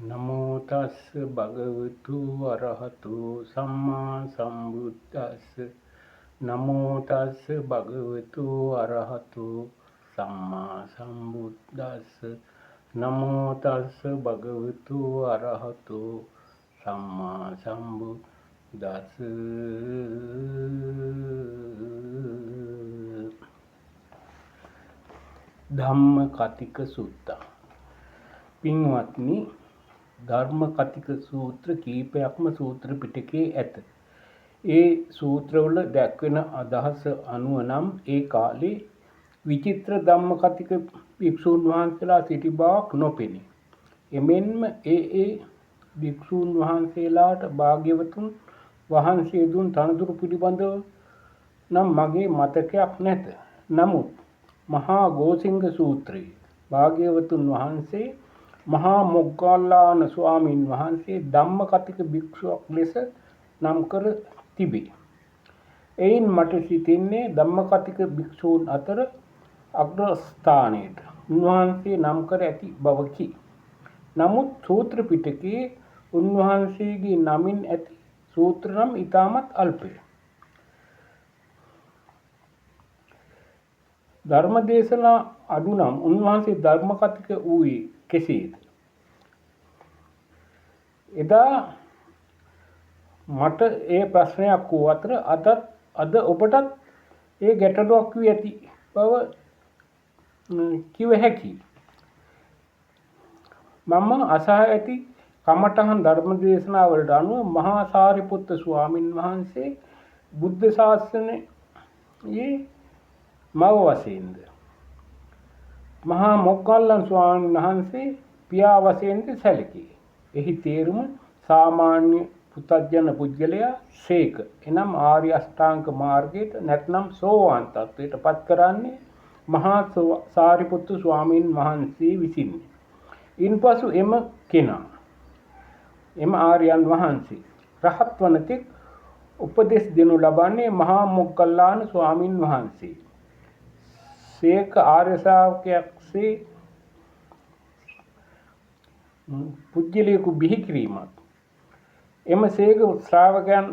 නමෝ තස්ස භගවතු අරහතු සම්මා සම්බුද්දස්ස නමෝ තස්ස භගවතු අරහතු සම්මා සම්බුද්දස්ස නමෝ තස්ස භගවතු අරහතු සම්මා සම්බුද්දස්ස ධම්ම කතික සූත්‍රය. පින්වත්නි, ධර්ම කතික සූත්‍ර කීපයක්ම සූත්‍ර පිටකයේ ඇත. ඒ සූත්‍රවල දැක්වෙන අදහස අනුව නම් ඒ කාලේ විචිත්‍ර ධම්ම කතික භික්ෂූන් වහන්සේලා සිටි බවක් නොපෙනේ. එමෙන්ම ඒ භික්ෂූන් වහන්සේලාට භාග්‍යවතුන් වහන්සේ දුන් තනතුරු පිළිබඳව නම් මගේ මතකයක් නැත. නමුත් මහා ගෝසිංග සූත්‍රයේ භාග්‍යවතුන් වහන්සේ මහා මොග්ගල්ලාන ස්වාමීන් වහන්සේ ධම්ම කතික භික්ෂුවක් ලෙස නම් කර තිබේ. එයින් මට සිතෙන්නේ ධම්ම කතික භික්ෂූන් අතර අග්‍රස්ථානයට උන්වහන්සේ නම් කර ඇති බවකි. නමුත් සූත්‍ර පිටකයේ උන්වහන්සේගේ නමින් ඇති සූත්‍ර නම් ඉතාමත් අල්පය. ධර්ම දේශනා අඩු නම් උන්වහන්සේ ධර්ම කතික වූයේ කෙසේද? එදා මට ඒ ප්‍රශ්නයක් වූ අතර අද ඔබටත් ඒ ගැටලුවක් වී ඇති බව කිව හැකියි. මම අසහ ඇති කමඨහන් ධර්ම දේශනාවලට අනුව මහා සාරිපුත්ත ස්වාමින් වහන්සේ බුද්ධ ශාසනයේ මව වශයෙන්ද, මහා මොග්ගල්ලාන ස්වාමීන් වහන්සේ පියා වශයෙන්ද සැලකේ. එහි තේරුම සාමාන්‍ය පුතග්ජන පුද්ගලයා ශේක එනම් ආර්ය අෂ්ටාංග මාර්ගයට නැත්නම් සෝවාන් තත්වයට පත් කරන්නේ මහා සාරිපුත්තු ස්වාමීන් වහන්සේ විසිනි. ඉන්පසු එම ආර්යයන් වහන්සේ රහත් වන තෙක් උපදෙස් දෙනු ලබන්නේ මහා මොග්ගල්ලාන ස්වාමීන් වහන්සේ. ශේක ආර්ය ශ්‍රාවකයෙක්සේ පුජ්‍යලයකු බිහි කිරීමත් එම ශේක ශ්‍රාවකයන්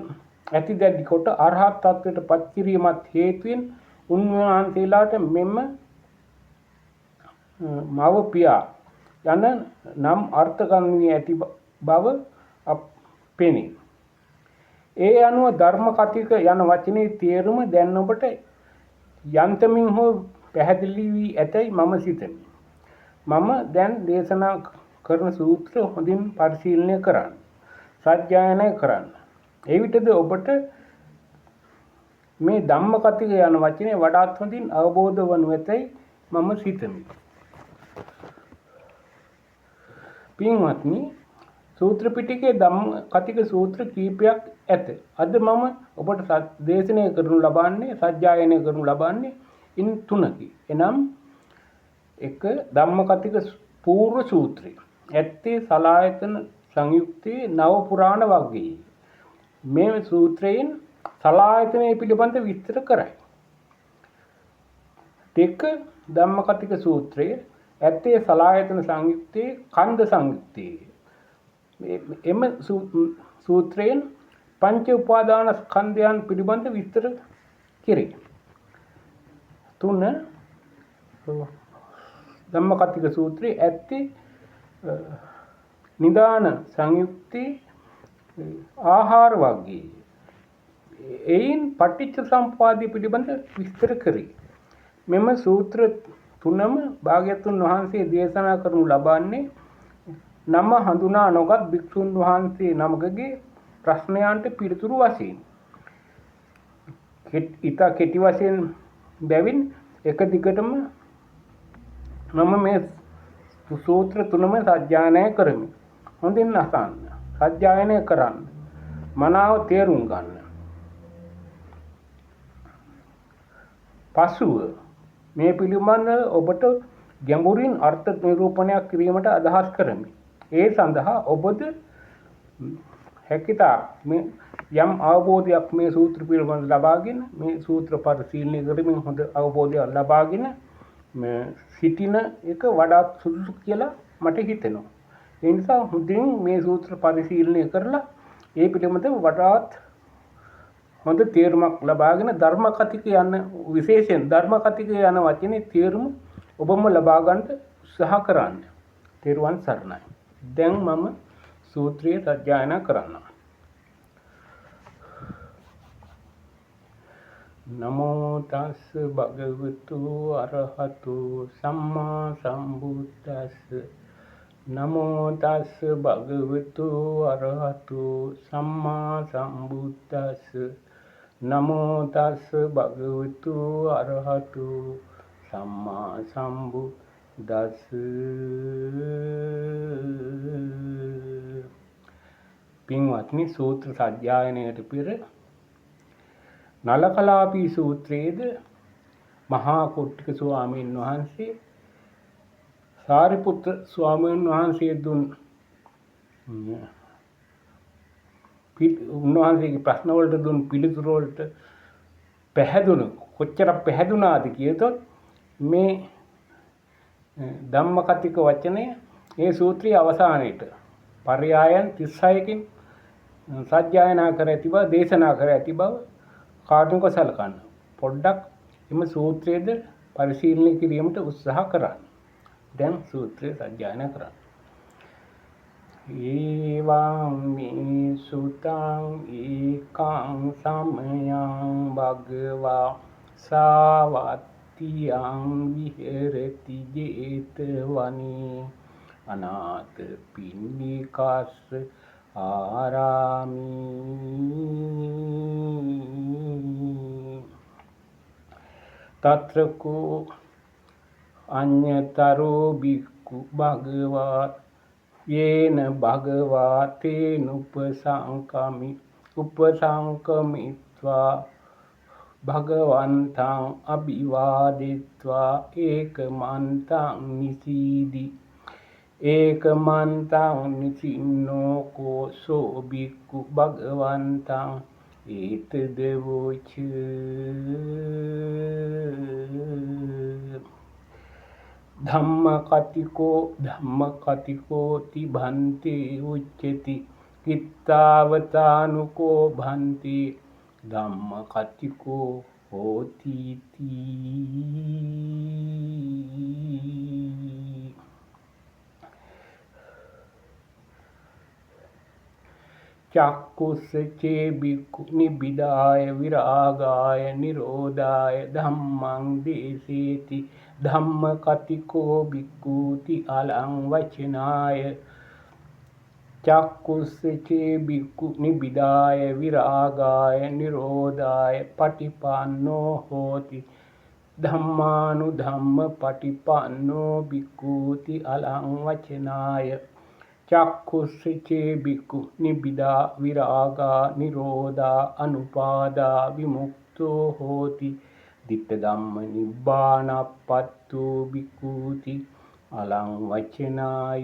ඇති දැඩි කොට අරහත් තත්වයට පත් කිරීමත් හේතුවෙන් උන්වහන්සේලාට මෙම මව පියා යන නම් අර්ථකන් වී ඇති බව පෙනේ. ඒ අනුව ධර්ම කතික යන වචනේ තේරුම දැන් ඔබට යන්තමින් හෝ පැහැදිලි වී ඇතැයි මම සිතමි. මම දැන් දේශනා කරන සූත්‍ර හොඳින් පරිශීලනය කරන්න, සජ්ජායනය කරන්න. එවිටද ඔබට මේ ධම්ම කතික යන වචනේ වඩාත් හොඳින් අවබෝධ වනු ඇතැයි මම සිතමි. පින්වත්නි, සූත්‍ර පිටකයේ ධම්ම කතික සූත්‍ර කීපයක් ඇත. අද මම ඔබට දේශනය කරනු ලබන්නේ, සජ්ජායනය කරනු ලබන්නේ ඉන් තුනකි. එනම් 1. ධම්ම කතික පූර්ව සූත්‍රය. ඇත්තේ සලායතන සංයුත්තේ නව පුරාණ වර්ගයේ. මේ සූත්‍රයෙන් සලායතනය පිළිබඳ විස්තර කරයි. 2. ධම්ම කතික සූත්‍රය. ඇත්තේ සලායතන සංයුත්තේ කන්ද සංයුත්තේ. එම සූත්‍රයෙන් පංච උපාදාන ස්කන්ධයන් පිළිබඳ විස්තර කෙරේ. 3. ධම්ම කතික සූත්‍රයේ ඇත්තේ නිදාන සංයුත්තේ ආහාර වර්ගයේ. එයින් පටිච්ච සමුප්පාදය පිළිබඳ විස්තර කරේ. මෙම සූත්‍ර තුනම භාග්‍යවතුන් වහන්සේ දේශනා කරනු ලබන්නේ නම හඳුනා නොගත් භික්ෂුන් වහන්සේ නමකගේ ප්‍රශ්නයන්ට පිළිතුරු වශයෙන්. ඉතා කෙටි වශයෙන් බැවින් එක දිගටම මම මේ සූත්‍ර තුනම සජ්ජායනය කරමි. හොඳින් අසන්න, සජ්ජායනය කරන්න, මනාව තේරුම් ගන්න. පසුව මේ පිළිබඳ ඔබට ගැඹුරින් අර්ථ නිරූපණයක් කිරීමට අදහස් කරමි. ඒ සඳහා ඔබද හැකිතාක් යම් අවබෝධයක් මේ සූත්‍ර පිළිබඳ ලබාගෙන, මේ සූත්‍ර පරිශීලනය කරමින් හොඳ අවබෝධයක් ලබාගෙන සිටින එක වඩාත් සුදුසු කියලා මට හිතෙනවා. ඒ නිසා හොඳින් මේ සූත්‍ර පරිශීලනය කරලා ඒ පිළිබඳව වඩාත් හොඳ තේරුමක් ලබාගෙන ධර්ම කතික යන විශේෂයෙන් ධර්ම කතික යන වචනේ තේරුම ඔබම ලබා ගන්නට උත්සාහ කරන්න. තෙරුවන් සරණයි. දැන් මම සූත්‍රය සජ්ජායනා කරන්නම්. නමෝ තස් භගවතු අරහතු සම්මා සම්බුද්දස්ස. නමෝ තස් භගවතු අරහතු සම්මා සම්බුද්දස්ස. නමෝ තස් භගවතු අරහතු සම්මා සම්බුද්දස්ස. පින්වත්නි, සූත්‍ර සජ්ජායනයට පෙර නලකලාපී සූත්‍රයේද මහා කුට්ටික ස්වාමීන් වහන්සේ සාරිපුත්‍ර ස්වාමීන් වහන්සේ දුන් උන්වහන්සේගේ ප්‍රශ්න වලට දුන් පිළිතුරු වලට කොච්චර පැහැදුනාද කියතොත් මේ ධම්මකතික වචනය ඒ සූත්‍රයේ අවසානයේට පර්යායන් 36කින් සජ්ජායනා කර ඇති බව, දේශනා කර ඇති බව කාටුක සලකන්න. පොඩ්ඩක් එම සූත්‍රයේද පරිශීලනය කිරීමට උත්සාහ කරන්න. දැන් සූත්‍රය සජ්ජායනා කරන්න. ඒවං මේ සුතං ඒකං සමයං භගවා සාවත්තියං විහෙරති ජේතවනේ අනාථ පින්නිකස්ස ආරාමී තත්‍රකෝ අඤ්ඤතරෝ බික්ඛු භගවා යේන භගවා තේන උපසංකමිත්වා භගවන්තං අභිවාදිත්වා ඒකමන්තං නිසීදි ඒකමන්තං නිසින්නෝ කෝසෝ බික්ඛු භගවන්තං ඒතදවෝච. ධම්මකතිකෝ තිභන්තේ උච්චති කිත්තාවතානුකෝ භන්ති ධම්මකතිකෝ හෝති තී. චක්කුස්සචේ බික්ඛු නිබ්බිදාය විරාගාය නිරෝධාය ධම්මං දේසේති ධම්මකතිකෝ බික්ඛූති අලං වචනාය. චක්කුස්සචේ බික්ඛු නිබ්බිදාය විරාගාය නිරෝධාය පටිපන්නෝ හෝති ධම්මානුධම්ම පටිපන්නෝ බික්ඛූති අලං වචනාය. චක්ඛුස්සචේ බික්ඛු නිබ්බිදා විරාගා නිරෝධා අනුපාදා විමුක්තෝ හෝති ditta ධම්ම නිබ්බානප්පත්තු බික්ඛූති අලං වචනාය.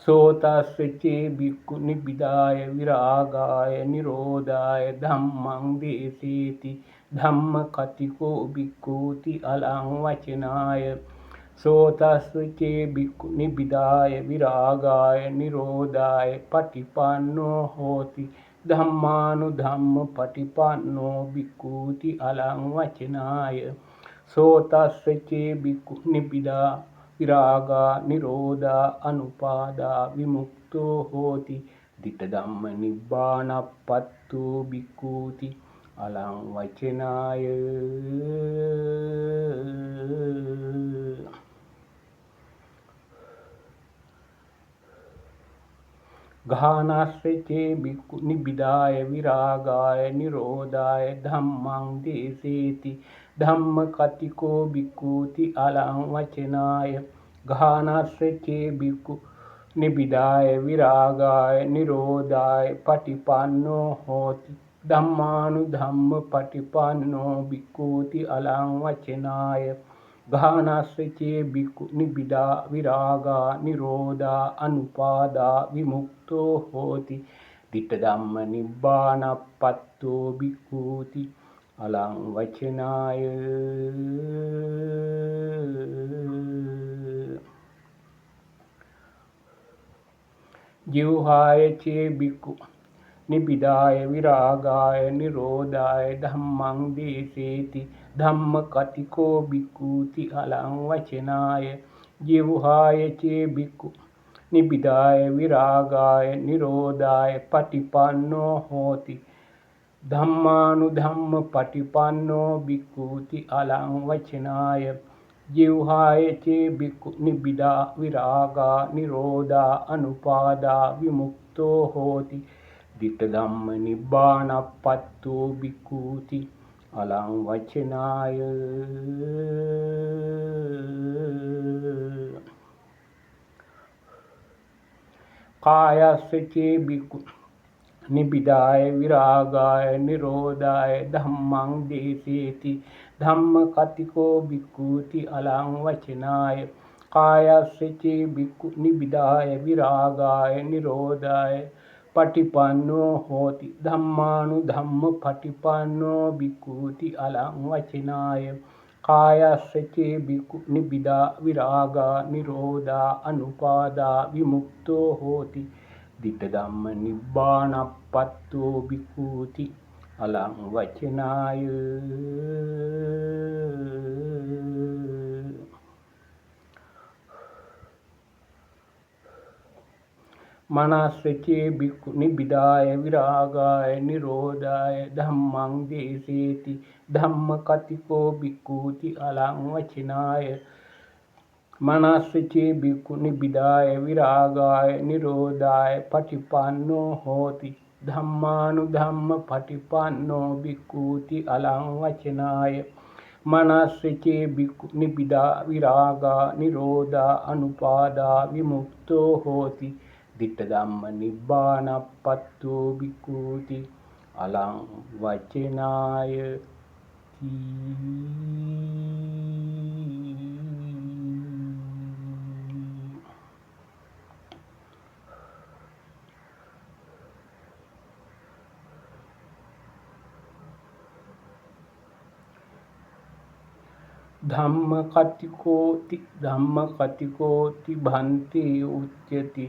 සෝතස්සචේ බික්ඛු නිබ්බිදාය විරාගාය නිරෝධාය ධම්මං දේසේති ධම්මකතිකෝ බික්ඛූති අලං වචනාය. සෝතස්සචේ බික්ඛු නිබ්බිදාය විරාගාය නිරෝධාය පටිපන්නෝ හෝති ධම්මානුධම්ම පටිපන්නෝ බික්ඛූති අලං වචනාය. සෝතස්සචේ බික්ඛු නිබ්බිදා විරාගා නිරෝධා අනුපාදා විමුක්තෝ හෝති ditta ධම්ම නිබ්බානප්පත්තු බික්ඛූති අලං වචනාය. ගාහනස්සචේ බික්ඛු නිබ්බිදාය විරාගාය නිරෝධාය ධම්මං දේසේති ධම්මකතිකෝ බික්ඛූති අලං වචනාය. ගාහනස්සචේ බික්ඛු නිබ්බිදාය විරාගාය නිරෝධාය පටිපන්නෝ හෝති ධම්මානුධම්ම පටිපන්නෝ බික්ඛූති අලං වචනාය. ගාහනස්සචේ බික්ඛු නිබ්බිදා විරාගා නිරෝධා අනුපාදා විමුක්තෝ හෝති ditta ධම්ම නිබ්බානප්පත්තු බික්ඛූති අලං වචනාය. जिह्वाय चे भिक्खु निबिदाय विरागाय निरोधाय धम्मं देसेति धम्मकथिको भिक्खूति अलं वचनाय जिह्वाय चे भिक्खु निबिदाय विरागाय निरोधाय पटिपन्नो होति धम्मानुधम्म पटिपन्नो भिक्खूति अलं वचनाय जिह्वाय चे भिक्खु निबिदा विरागा निरोधा अनुपादा विमुक्तो होति दिट्ठधम्म निब्बाणपत्तो भिक्खूति अलं वचनाय कायस्य चे भिक्खु निबिदाय विरागाय निरोधाय धम्मं देसेति धम्मकथिको भिक्खूति अलं वचनाय कायस्य चे भिक्खु निबिदाय विरागाय निरोधाय पटिपन्नो होति धम्मानुधम्म पटिपन्नो भिक्खूति अलं वचनाय कायस्य चे भिक्खु निबिदा विरागा निरोधा अनुपादा विमुक्तो होति दिट्ठधम्म निब्बाणपत्तो भिक्खूति अलं वचनाय मनस्य चे भिक्खु निबिदाय विरागाय निरोधाय धम्मं देसेति धम्मकथिको भिक्खूति अलं वचनाय मनस्य चे भिक्खु निबिदाय विरागाय निरोधाय पटिपन्नो होति धम्मानुधम्म पटिपन्नो भिक्खूति अलं वचनाय मनस्य चे भिक्खु निबिदा विरागा निरोधा अनुपादा विमुक्तो होति दिट्ठधम्म निब्बाणपत्तो भिक्खूति अलं वचनाय धम्मकथिकोति भन्ति उच्यति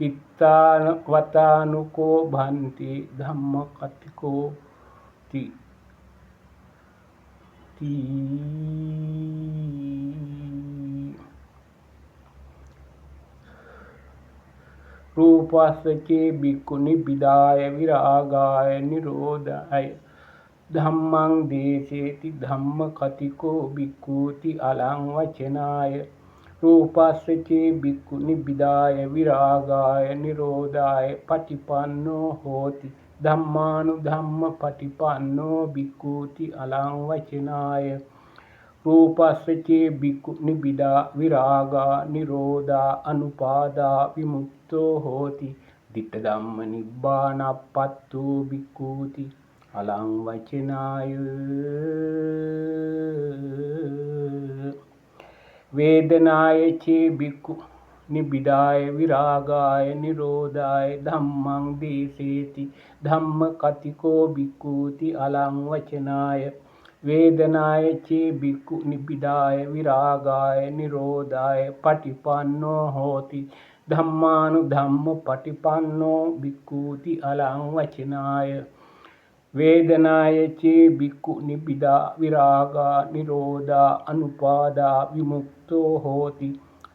कित्तावतानुको भन्ति धम्मकथिकोति रूपस्य चे भिक्खु निबिदाय विरागाय निरोधाय धम्मं देसेति धम्मकथिको भिक्खूति अलं वचनाय रूपस्य चे भिक्खु निबिदाय विरागाय निरोधाय पटिपन्नो होति धम्मानुधम्म पटिपन्नो भिक्खूति अलं वचनाय रूपस्य चे भिक्खु निबिदा विरागा निरोधा अनुपादा विमुक्तो होति दिट्ठधम्म निब्बाणपत्तो भिक्खूति अलं वचनाय वेदनाय चे भिक्खु निबिदाय विरागाय निरोधाय धम्मं देसेति धम्मकथिको भिक्खूति अलं वचनाय वेदनाय चे भिक्खु निबिदाय विरागाय निरोधाय पटिपन्नो होति धम्मानुधम्म पटिपन्नो भिक्खूति अलं वचनाय वेदनाय चे भिक्खु निबिदा विरागा निरोधा अनुपादा विमुक्तो होति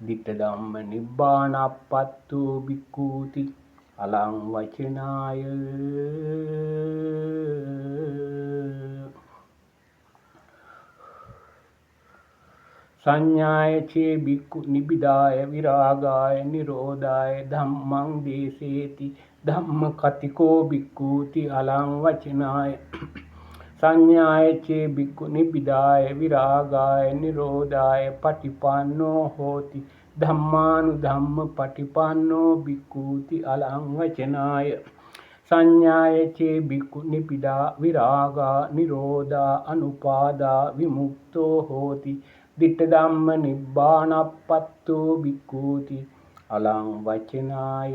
दिट्ठधम्म निब्बाणपत्तो भिक्खूति अलं वचनाय संज्ञाय चे भिक्खु निबिदाय विरागाय निरोधाय धम्मं देसेति धम्मकथिको भिक्खूति अलं वचनाय संज्ञाय चे भिक्खु निबिदाय विरागाय निरोधाय पटिपन्नो होति धम्मानुधम्म पटिपन्नो भिक्खूति अलं वचनाय संज्ञाय चे भिक्खु निबिदा विरागा निरोधा अनुपादा विमुक्तो होति दिट्ठधम्म निब्बाणपत्तो भिक्खूति अलं वचनाय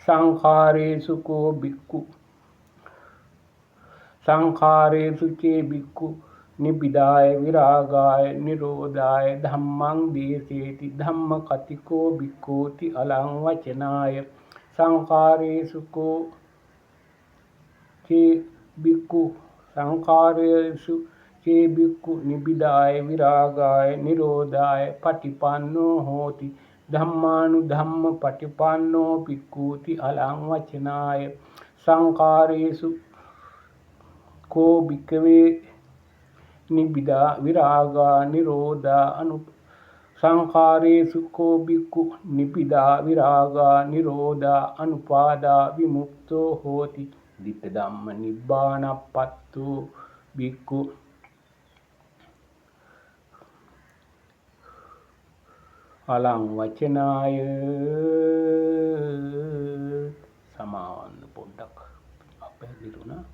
संखारेषु को भिक्खु සංඛාරේසු චේ බික්ඛු නිබ්බිදාය විරාගාය නිරෝධාය ධම්මං දේසේති ධම්ම කතිකෝ බික්ඛූති අලං වචනාය සංඛාරේසු කෝ චේ බික්ඛු සංඛාරේසු චේ බික්ඛු නිබ්බිදාය විරාගාය නිරෝධාය පටිපන්නෝ හෝති ධම්මානුධම්ම පටිපන්නෝ බික්ඛූති අලං වචනාය සංඛාරේසු කෝ භික්ඛවේ නිබ්බිදා විරාගා නිරෝධා සංඛාරේසු කෝ බික්ඛු නිබ්බිදා විරාගා නිරෝධා අනුපාදා විමුක්තෝ හෝති ditta ධම්ම නිබ්බානප්පත්තු බික්ඛු අලං වචනාය සමාවන්න පොඩ්ඩක් අපහැදිරුණා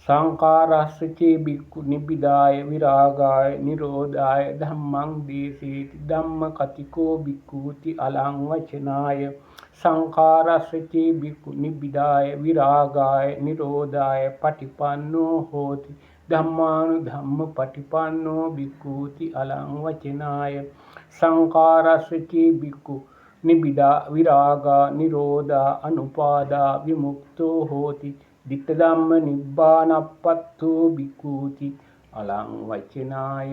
සංඛාරස්සචේ බික්ඛු නිබ්බිදාය විරාගාය නිරෝධාය ධම්මං දේසේති ධම්ම කතිකෝ බික්ඛූති අලං වචනාය සංඛාරස්සචේ බික්ඛු නිබ්බිදාය විරාගාය නිරෝධාය පටිපන්නෝ හෝති ධම්මානුධම්ම පටිපන්නෝ බික්ඛූති අලං වචනාය සංඛාරස්සචේ බික්ඛු නිබ්බිදා විරාගා නිරෝධා අනුපාදා විමුක්තෝ හෝති ditta ධම්ම නිබ්බානප්පත්තු බික්ඛූති අලං වචනාය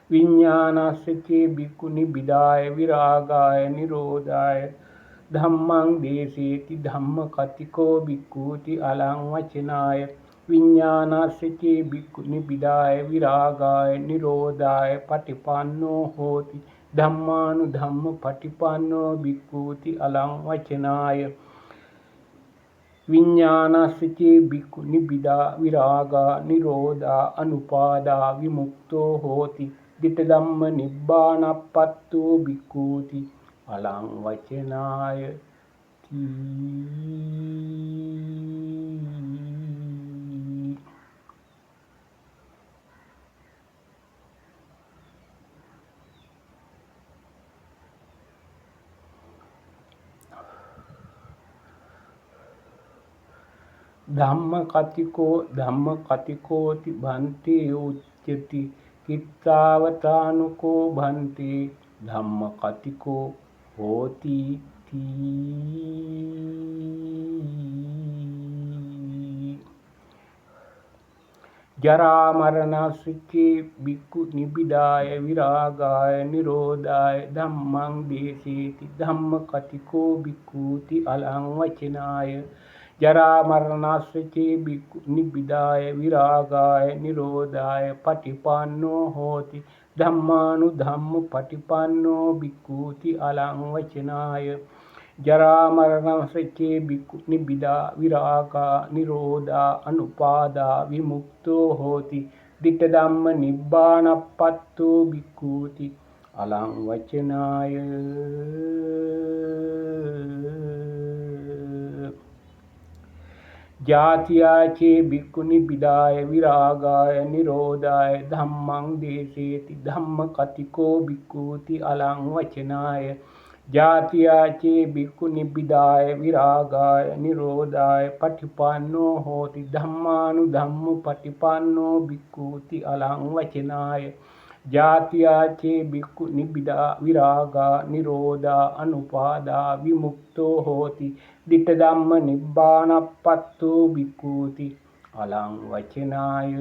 විඤ්ඤාණස්සචේ බික්ඛු නිබ්බිදාය විරාගාය නිරෝධාය ධම්මං දේසේති ධම්ම කතිකෝ බික්ඛූති අලං වචනාය විඤ්ඤාණස්සචේ බික්ඛු නිබ්බිදාය විරාගාය නිරෝධාය පටිපන්නෝ හෝති ධම්මානුධම්ම පටිපන්නෝ බික්ඛූති අලං වචනාය විඤ්ඤාණස්සචේ බික්ඛු නිබ්බිදා විරාගා නිරෝධා අනුපාදා විමුක්තෝ හෝති ditta ධම්ම නිබ්බානප්පත්තු බික්ඛූති අලං වචනාය ධම්ම කතිකෝති භන්ති උච්චති කිත්තාවතානුකෝ භන්ති ධම්ම කතිකෝ හෝති ජරා මරණස්සචේ බික්ඛු නිබ්බිදාය විරාගාය නිරෝධාය ධම්මං දේසේති ධම්ම කතිකෝ බික්ඛූති අලං වචනාය ජරා මරණස්සචේ බික්ඛු නිබ්බිදාය විරාගාය නිරෝධාය පටිපන්නෝ හෝති ධම්මානුධම්ම පටිපන්නෝ බික්ඛූති අලං වචනාය ජරා මරණස්සචේ බික්ඛු නිබ්බිදා විරාගා නිරෝධා අනුපාදා විමුක්තෝ හෝති ditta ධම්ම නිබ්බානප්පත්තු බික්ඛූති අලං වචනාය ජාතියාචේ බික්ඛු නිබ්බිදාය විරාගාය නිරෝධාය ධම්මං දේසේති ධම්ම කතිකෝ බික්ඛූති අලං වචනාය ජාතියාචේ බික්ඛු නිබ්බිදාය විරාගාය නිරෝධාය පටිපන්නෝ හෝති ධම්මානුධම්ම පටිපන්නෝ බික්ඛූති අලං වචනාය ජාතියාචේ බික්ඛු නිබ්බිදා විරාගා නිරෝධා අනුපාදා විමුක්තෝ හෝති ditta ධම්ම නිබ්බානප්පත්තු බික්ඛූති අලං වචනාය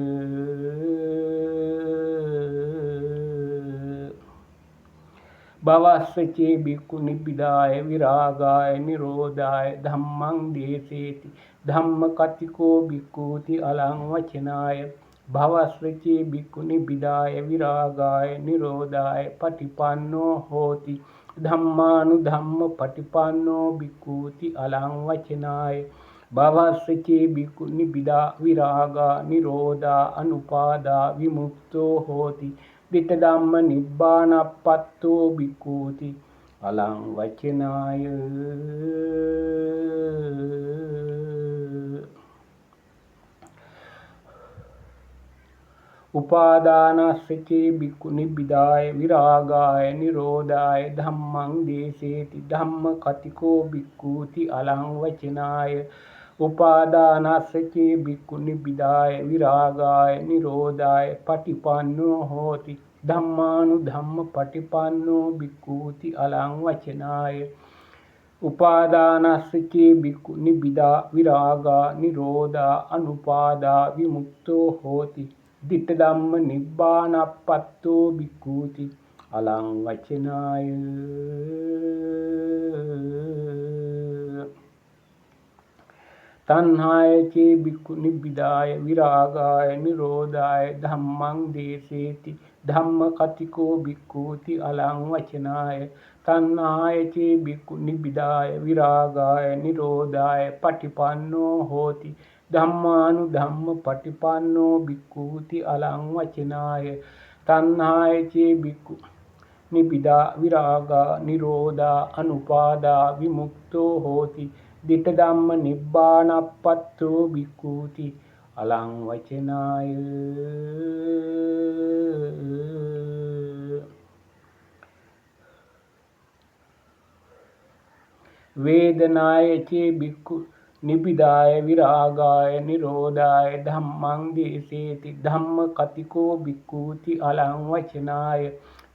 භවස්සචේ බික්ඛු නිබ්බිදාය විරාගාය නිරෝධාය ධම්මං දේසේති ධම්ම කතිකෝ බික්ඛූති අලං වචනාය භවස්සචේ බික්ඛු නිබ්බිදාය විරාගාය නිරෝධාය පටිපන්නෝ හෝති ධම්මානුධම්ම පටිපන්නෝ බික්ඛූති අලං වචනාය භවස්සචේ බික්ඛු නිබ්බිදා විරාගා නිරෝධා අනුපාදා විමුක්තෝ හෝති ditta ධම්ම නිබ්බානප්පත්තු බික්ඛූති අලං වචනාය උපාදානස්සචේ බික්ඛු නිබ්බිදාය විරාගාය නිරෝධාය ධම්මං දේසේති ධම්ම කතිකෝ බික්ඛූති අලං වචනාය උපාදානස්සචේ බික්ඛු නිබ්බිදාය විරාගාය නිරෝධාය පටිපන්නෝ හෝති ධම්මානුධම්ම පටිපන්නෝ බික්ඛූති අලං වචනාය උපාදානස්සචේ බික්ඛු නිබ්බිදා විරාගා නිරෝධා අනුපාදා විමුක්තෝ හෝති ditta ධම්ම නිබ්බානප්පත්තෝ බික්ඛූති අලං වචනාය තණ්හායචේ බික්ඛු නිබ්බිදාය විරාගාය නිරෝධාය ධම්මං දේසේති ධම්ම කතිකෝ බික්ඛූති අලං වචනාය තණ්හායචේ බික්ඛු නිබ්බිදාය විරාගාය නිරෝධාය පටිපන්නෝ හෝති ධම්මානුධම්ම පටිපන්නෝ බික්ඛූති අලං වචනාය තණ්හායචේ බික්ඛු නිබ්බිදා විරාගා නිරෝධා අනුපාදා විමුක්තෝ හෝති ditta ධම්ම නිබ්බානප්පත්තෝ බික්ඛූති අලං වචනාය වේදනායචේ බික්ඛු නිබ්බිදාය විරාගාය නිරෝධාය ධම්මං දේසේති ධම්ම කතිකෝ බික්ඛූති අලං වචනාය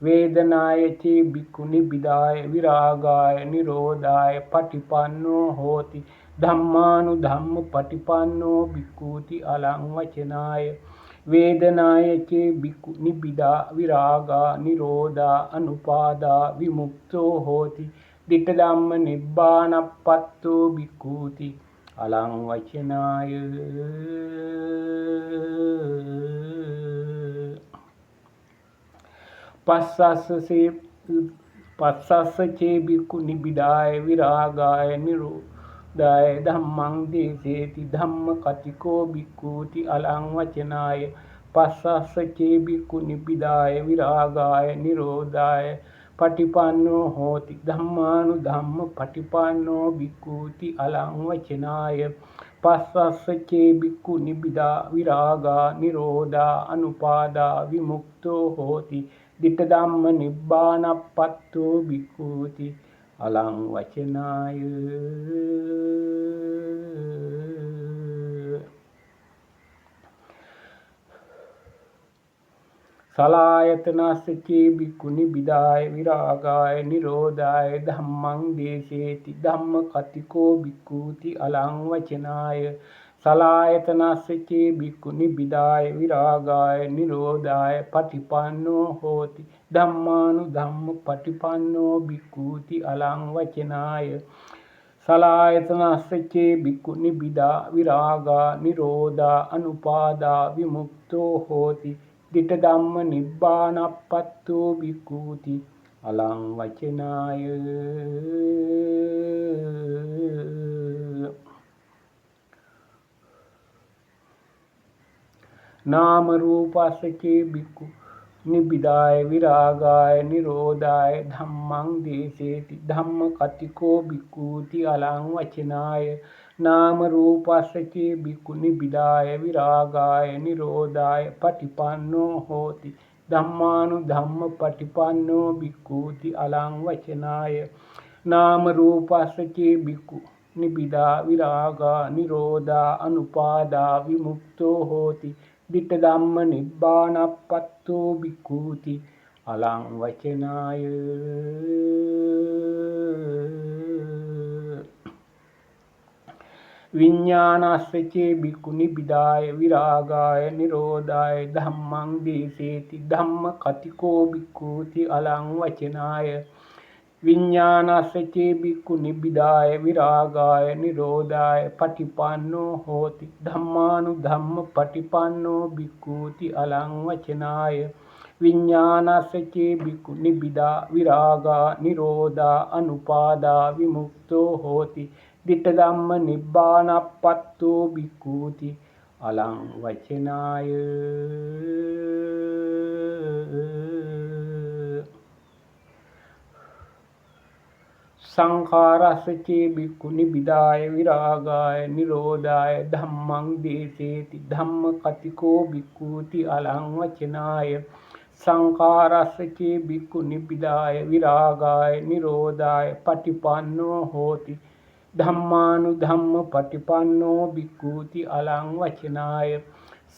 වේදනායචේ බික්ඛු නිබ්බිදාය විරාගාය නිරෝධාය පටිපන්නෝ හෝති ධම්මානුධම්ම පටිපන්නෝ බික්ඛූති අලං වචනාය වේදනායචේ බික්ඛු නිබ්බිදා විරාගා නිරෝධා අනුපාදා විමුක්තෝ හෝති ditta ධම්ම නිබ්බානප්පත්තෝ බික්ඛූති අලං වචනාය පස්සස්සචේ බික්ඛු නිබ්බිදාය විරාගාය නිරෝධාය ධම්මං දේසේති ධම්ම කතිකෝ බික්ඛූති අලං වචනාය පස්සස්සචේ බික්ඛු නිබ්බිදාය විරාගාය නිරෝධාය පටිපන්නෝ හෝති ධම්මානුධම්ම පටිපන්නෝ බික්ඛූති අලං වචනාය පස්සස්සචේ බික්ඛු නිබ්බිදා විරාගා නිරෝධා අනුපාදා විමුක්තෝ හෝති ditta ධම්ම නිබ්බානප්පත්තෝ බික්ඛූති අලං වචනාය සලායතනස්සචේ බික්ඛු නිබ්බිදාය විරාගාය නිරෝධාය ධම්මං දේසේති ධම්ම කතිකෝ බික්ඛූති අලං වචනාය සලායතනස්සචේ බික්ඛු නිබ්බිදාය විරාගාය නිරෝධාය පටිපන්නෝ හෝති ධම්මානුධම්ම පටිපන්නෝ බික්ඛූති අලං වචනාය සලායතනස්සචේ බික්ඛු නිබ්බිදා විරාගා නිරෝධා අනුපාදා විමුක්තෝ හෝති ditta ධම්ම නිබ්බානප්පත්තෝ බික්ඛූති අලං වචනාය නාම රූපස්සචේ බික්ඛු නිබ්බිදාය විරාගාය නිරෝධාය ධම්මං දේසේති ධම්ම කතිකෝ බික්ඛූති අලං වචනාය නාම රූපස්සචේ බික්ඛු නිබ්බිදාය විරාගාය නිරෝධාය පටිපන්නෝ හෝති ධම්මානුධම්ම පටිපන්නෝ බික්ඛූති අලං වචනාය නාම රූපස්සචේ බික්ඛු නිබ්බිදා විරාගා නිරෝධා අනුපාදා විමුක්තෝ හෝති ditta ධම්ම නිබ්බානප්පත්තෝ බික්ඛූති අලං වචනාය විඤ්ඤාණස්සචේ බික්ඛු නිබ්බිදාය විරාගාය නිරෝධාය ධම්මං දේසේති ධම්ම කතිකෝ බික්ඛූති අලං වචනාය විඤ්ඤාණස්සචේ බික්ඛු නිබ්බිදාය විරාගාය නිරෝධාය පටිපන්නෝ හෝති ධම්මානුධම්ම පටිපන්නෝ බික්ඛූති අලං වචනාය විඤ්ඤාණස්සචේ බික්ඛු නිබ්බිදා විරාගා නිරෝධා අනුපාදා විමුක්තෝ හෝති ditta ධම්ම නිබ්බානප්පත්තෝ බික්ඛූති අලං වචනාය සංඛාරස්සචේ බික්ඛු නිබ්බිදාය විරාගාය නිරෝධාය ධම්මං දේසේති ධම්ම කතිකෝ බික්ඛූති අලං වචනාය සංඛාරස්සචේ බික්ඛු නිබ්බිදාය විරාගාය නිරෝධාය පටිපන්නෝ හෝති ධම්මානුධම්ම පටිපන්නෝ බික්ඛූති අලං වචනාය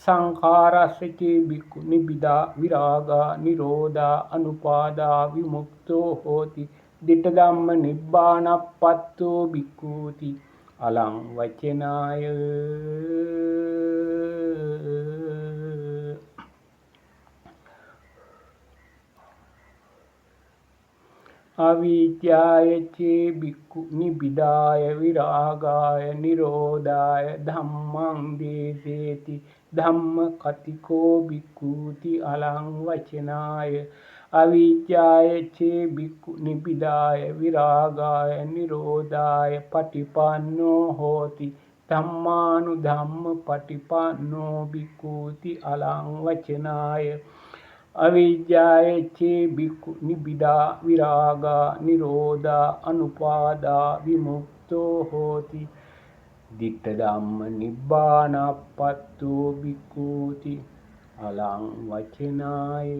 සංඛාරස්සචේ බික්ඛු නිබ්බිදා විරාගා නිරෝධා අනුපාදා විමුක්තෝ හෝති diṭṭha ධම්ම නිබ්බානප්පත්තෝ බික්ඛූති අලං වචනාය අවිජ්ජාය චේ බික්ඛු නිබ්බිදාය විරාගාය නිරෝධාය ධම්මං දේසේති ධම්ම කතිකෝ බික්ඛූති අලං වචනාය අවිජ්ජාය චේ බික්ඛු නිබ්බිදාය විරාගාය නිරෝධාය පටිපන්නෝ හෝති ධම්මානුධම්ම පටිපන්නෝ බික්ඛූති අලං වචනාය අවිජ්ජාය චේ බික්ඛු නිබ්බිදා විරාගා නිරෝධා අනුපාදා විමුක්තෝ හෝති diṭṭha ධම්ම නිබ්බානප්පත්තෝ බික්ඛූති අලං වචනාය